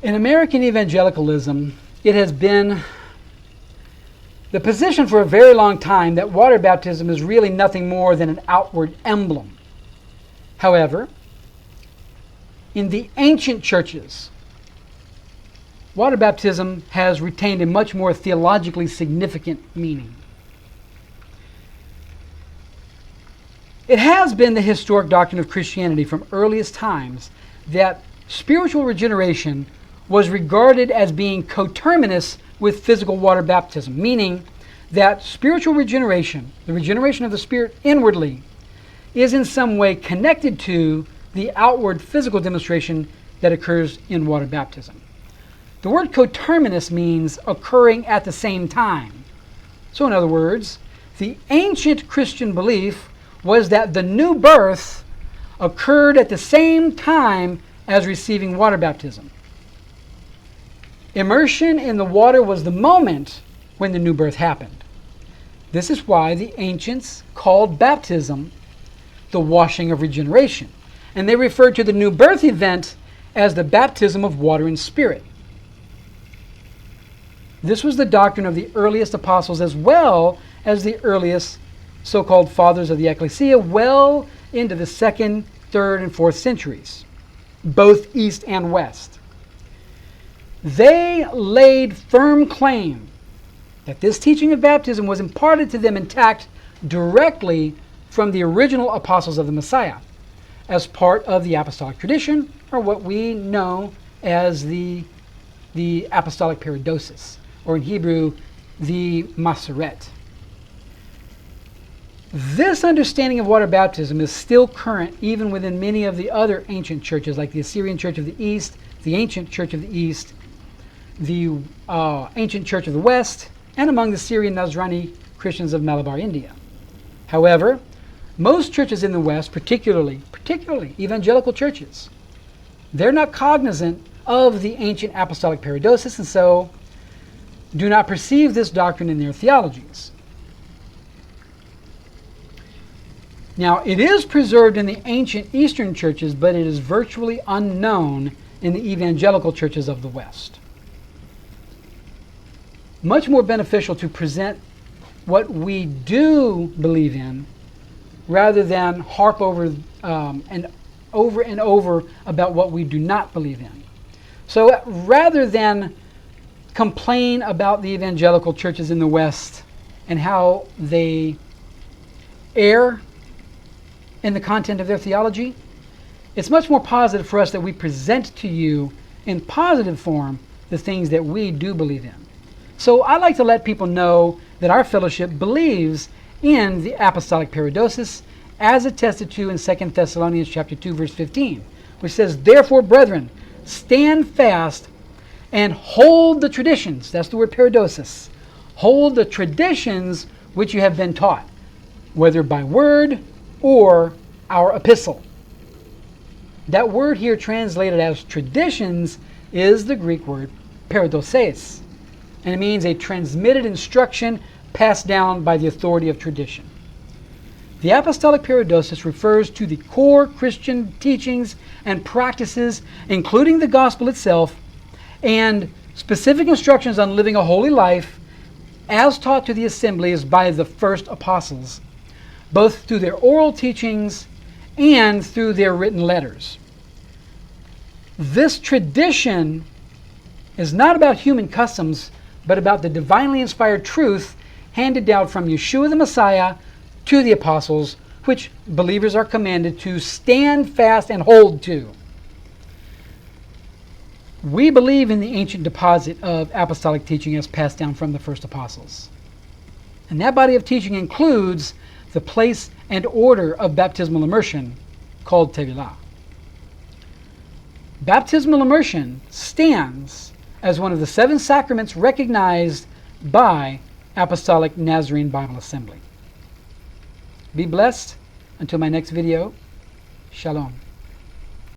In American evangelicalism, it has been the position for a very long time that water baptism is really nothing more than an outward emblem. However, in the ancient churches, water baptism has retained a much more theologically significant meaning. It has been the historic doctrine of Christianity from earliest times that spiritual regeneration was regarded as being coterminous with physical water baptism, meaning that spiritual regeneration, the regeneration of the Spirit inwardly, is in some way connected to the outward physical demonstration that occurs in water baptism. The word coterminous means occurring at the same time. So in other words, the ancient Christian belief was that the new birth occurred at the same time as receiving water baptism. Immersion in the water was the moment when the new birth happened. This is why the ancients called baptism the washing of regeneration, and they referred to the new birth event as the baptism of water and spirit. This was the doctrine of the earliest apostles as well as the earliest so-called fathers of the ecclesia well into the 2nd, 3rd, and 4th centuries, both east and west. They laid firm claim that this teaching of baptism was imparted to them intact directly from the original apostles of the Messiah as part of the apostolic tradition, or what we know as the Apostolic Paradosis, or in Hebrew, the Maseret. This understanding of water baptism is still current even within many of the other ancient churches, like the Assyrian Church of the East, the Ancient Church of the East, the Ancient Church of the West, and among the Syrian Nazrani Christians of Malabar, India. However, most churches in the West, particularly evangelical churches, they're not cognizant of the ancient apostolic paradosis, and so do not perceive this doctrine in their theologies. Now, it is preserved in the ancient Eastern churches, but it is virtually unknown in the evangelical churches of the West. Much more beneficial to present what we do believe in rather than harp over and over about what we do not believe in. So rather than complain about the evangelical churches in the West and how they err in the content of their theology, it's much more positive for us that we present to you in positive form the things that we do believe in. So I like to let people know that our fellowship believes in the Apostolic Paradosis as attested to in 2 Thessalonians chapter 2, verse 15, which says, "Therefore, brethren, stand fast and hold the traditions." That's the word paradosis. Hold the traditions which you have been taught, whether by word or our epistle. That word here translated as traditions is the Greek word paradoseis, and it means a transmitted instruction passed down by the authority of tradition. The Apostolic Paradosis refers to the core Christian teachings and practices, including the gospel itself, and specific instructions on living a holy life as taught to the assemblies by the first apostles, both through their oral teachings and through their written letters. This tradition is not about human customs, but about the divinely inspired truth handed down from Yeshua the Messiah to the apostles, which believers are commanded to stand fast and hold to. We believe in the ancient deposit of apostolic teaching as passed down from the first apostles. And that body of teaching includes the place and order of baptismal immersion, called Tebilah. Baptismal immersion stands as one of the 7 sacraments recognized by Apostolic Nazarene Bible Assembly. Be blessed. Until my next video, Shalom.